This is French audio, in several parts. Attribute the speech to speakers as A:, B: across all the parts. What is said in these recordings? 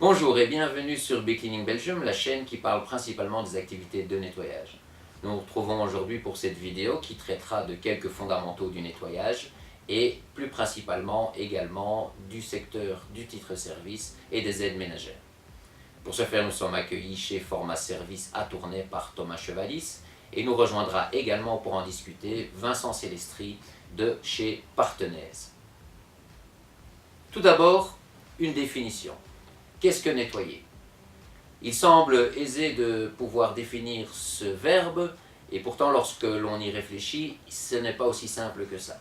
A: Bonjour et bienvenue sur Becleaning Belgium, la chaîne qui parle principalement des activités de nettoyage. Nous nous retrouvons aujourd'hui pour cette vidéo qui traitera de quelques fondamentaux du nettoyage et plus principalement également du secteur du titre-service et des aides ménagères. Pour ce faire, nous sommes accueillis chez Format Service à Tournai par Thomas Chevalis et nous rejoindra également pour en discuter Vincent Célestri de chez Partenaise. Tout d'abord, une définition. Qu'est-ce que nettoyer? Il semble aisé de pouvoir définir ce verbe, et pourtant lorsque l'on y réfléchit, ce n'est pas aussi simple que ça.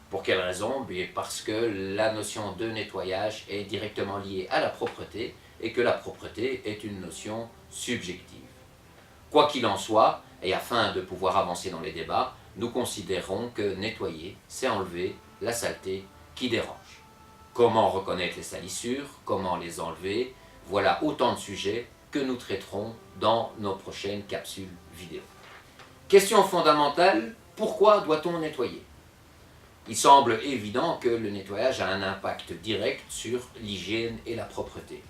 A: Pour quelle raison? Bien parce que la notion de nettoyage est directement liée à la propreté, et que la propreté est une notion subjective. Quoi qu'il en soit, et afin de pouvoir avancer dans les débats, nous considérons que nettoyer, c'est enlever la saleté qui dérange. Comment reconnaître les salissures, comment les enlever, voilà autant de sujets que nous traiterons dans nos prochaines capsules vidéo. Question fondamentale, pourquoi doit-on nettoyer? Il semble évident que le nettoyage a un impact direct sur l'hygiène et la propreté.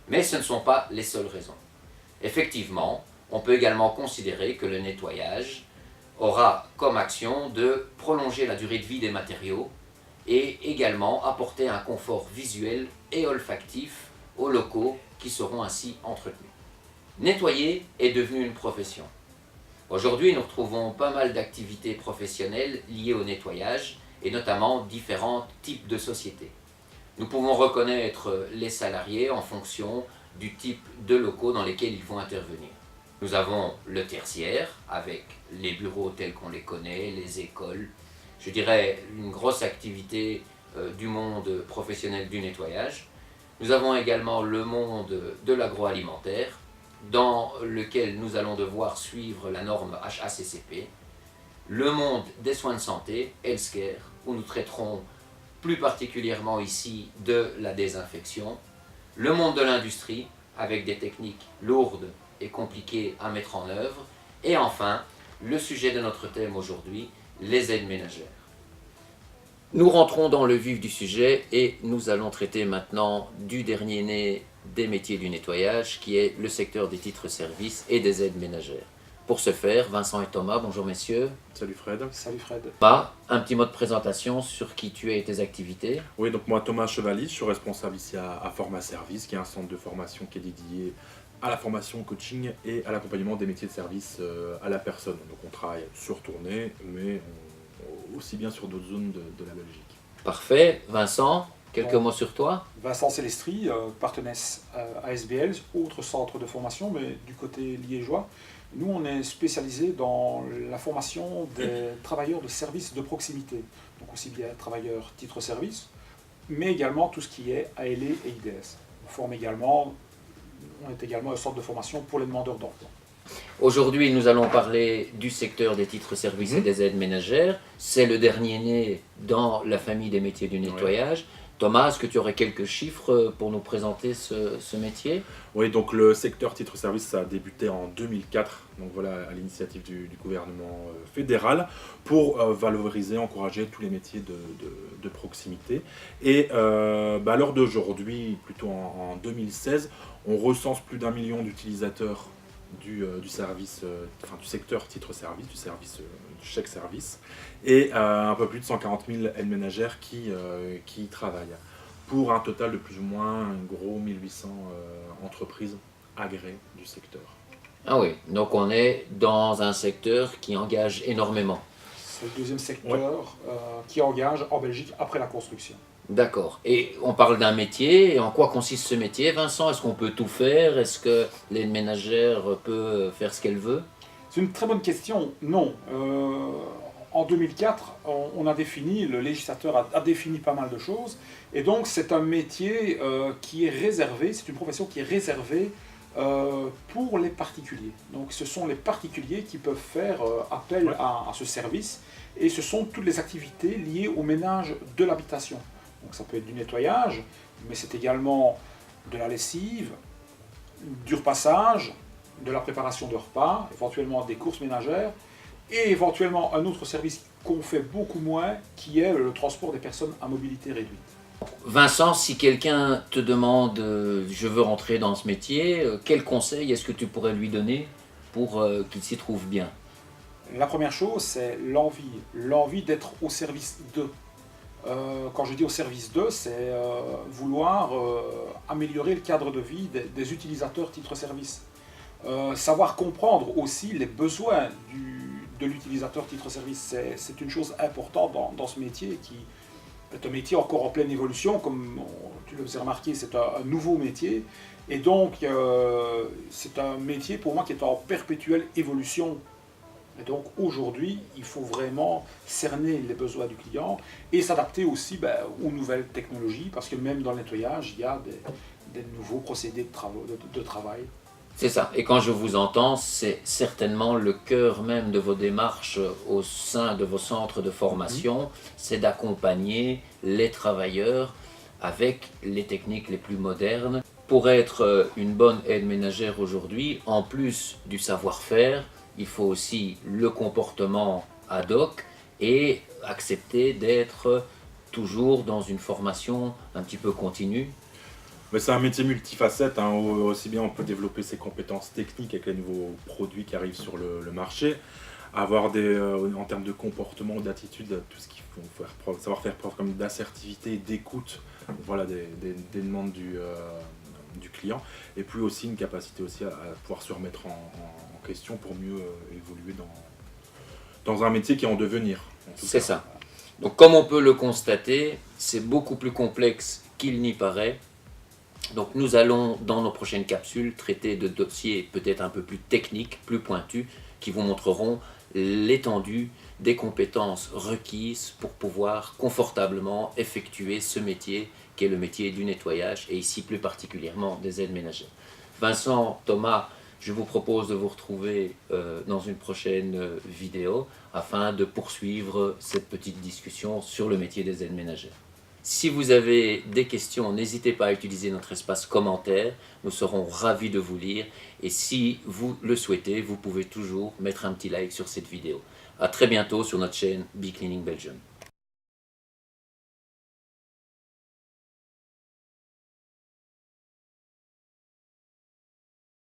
A: Mais ce ne sont pas les seules raisons. Effectivement, on peut également considérer que le nettoyage aura comme action de prolonger la durée de vie des matériaux et également apporter un confort visuel et olfactif aux locaux qui seront ainsi entretenus. Nettoyer est devenu une profession. Aujourd'hui, nous retrouvons pas mal d'activités professionnelles liées au nettoyage et notamment différents types de sociétés. Nous pouvons reconnaître les salariés en fonction du type de locaux dans lesquels ils vont intervenir. Nous avons le tertiaire avec les bureaux tels qu'on les connaît, les écoles, je dirais une grosse activité du monde professionnel du nettoyage. Nous avons également le monde de l'agroalimentaire dans lequel nous allons devoir suivre la norme HACCP, le monde des soins de santé, Healthcare, où nous traiterons plus particulièrement ici de la désinfection, le monde de l'industrie avec des techniques lourdes et compliquées à mettre en œuvre, et enfin le sujet de notre thème aujourd'hui, les aides ménagères. Nous rentrons dans le vif du sujet et nous allons traiter maintenant du dernier né des métiers du nettoyage qui est le secteur des titres-services et des aides ménagères. Pour ce faire, Vincent et Thomas, bonjour messieurs.
B: Salut Fred.
C: Salut Fred.
A: Thomas, un petit mot de présentation sur qui tu es et tes activités.
B: Oui, donc moi Thomas Chevalis, je suis responsable ici à Format Service, qui est un centre de formation qui est dédié à la formation, au coaching et à l'accompagnement des métiers de service à la personne. Donc on travaille sur Tournai, mais aussi bien sur d'autres zones de la Belgique.
A: Parfait. Vincent, quelques mots sur toi?
C: Vincent Célestri, Partenaise ASBL, autre centre de formation, mais du côté liégeois. Nous, on est spécialisé dans la formation des travailleurs de services de proximité, donc aussi bien travailleurs titre-service, mais également tout ce qui est ALE et IDS. On est également un centre de formation pour les demandeurs d'emploi.
A: Aujourd'hui, nous allons parler du secteur des titres-services et des aides ménagères. C'est le dernier né dans la famille des métiers du nettoyage. Ouais. Thomas, est-ce que tu aurais quelques chiffres pour nous présenter ce métier?
B: Oui, donc le secteur titre-service a débuté en 2004, donc voilà, à l'initiative du gouvernement fédéral, pour valoriser, encourager tous les métiers de proximité. Et à l'heure d'aujourd'hui, plutôt en 2016, on recense plus d'1 million d'utilisateurs du service, du secteur titre-service, du chèque service, et un peu plus de 140 000 aides ménagères qui y travaillent, pour un total de plus ou moins un gros 1800 entreprises agréées du secteur.
A: Ah oui, donc on est dans un secteur qui engage énormément.
C: C'est le deuxième secteur qui engage en Belgique après la construction.
A: D'accord. Et on parle d'un métier. Et en quoi consiste ce métier, Vincent? Est-ce qu'on peut tout faire? Est-ce que l'aide ménagère peut faire ce qu'elle veut?
C: C'est une très bonne question. Non. En 2004, on a défini, le législateur a défini pas mal de choses. Et donc, c'est un métier qui est réservé, c'est une profession qui est réservée pour les particuliers. Donc, ce sont les particuliers qui peuvent faire appel à ce service. Et ce sont toutes les activités liées au ménage de l'habitation. Donc ça peut être du nettoyage, mais c'est également de la lessive, du repassage, de la préparation de repas, éventuellement des courses ménagères, et éventuellement un autre service qu'on fait beaucoup moins, qui est le transport des personnes à mobilité réduite.
A: Vincent, si quelqu'un te demande je veux rentrer dans ce métier, quel conseil est-ce que tu pourrais lui donner pour qu'il s'y trouve bien?
C: La première chose, c'est l'envie d'être au service d'eux. Quand je dis au service d'eux, c'est vouloir améliorer le cadre de vie des utilisateurs titre-service. Savoir comprendre aussi les besoins de l'utilisateur titre-service, c'est une chose importante dans ce métier qui est un métier encore en pleine évolution, comme tu le faisais remarquer, c'est un nouveau métier. Et donc, c'est un métier pour moi qui est en perpétuelle évolution. Et donc aujourd'hui, il faut vraiment cerner les besoins du client et s'adapter aussi aux nouvelles technologies, parce que même dans le nettoyage, il y a des nouveaux procédés de travail.
A: C'est ça. Et quand je vous entends, c'est certainement le cœur même de vos démarches au sein de vos centres de formation, c'est d'accompagner les travailleurs avec les techniques les plus modernes. Pour être une bonne aide ménagère aujourd'hui, en plus du savoir-faire, il faut aussi le comportement ad hoc et accepter d'être toujours dans une formation un petit peu continue.
B: Mais c'est un métier multifacette, hein, aussi bien on peut développer ses compétences techniques avec les nouveaux produits qui arrivent sur le marché, avoir en termes de comportement, d'attitude, tout ce qu'il faut savoir faire preuve comme d'assertivité, d'écoute, voilà, des demandes du client, et puis aussi une capacité aussi à pouvoir se remettre en question pour mieux évoluer dans un métier qui est en devenir.
A: C'est ça. Donc comme on peut le constater, c'est beaucoup plus complexe qu'il n'y paraît. Donc nous allons dans nos prochaines capsules traiter de dossiers peut-être un peu plus techniques, plus pointus, qui vous montreront l'étendue des compétences requises pour pouvoir confortablement effectuer ce métier qui est le métier du nettoyage et ici plus particulièrement des aides ménagères. Vincent, Thomas, je vous propose de vous retrouver dans une prochaine vidéo afin de poursuivre cette petite discussion sur le métier des aides ménagères. Si vous avez des questions, n'hésitez pas à utiliser notre espace commentaire, nous serons ravis de vous lire et si vous le souhaitez, vous pouvez toujours mettre un petit like sur cette vidéo. A très bientôt sur notre chaîne Be Cleaning Belgium.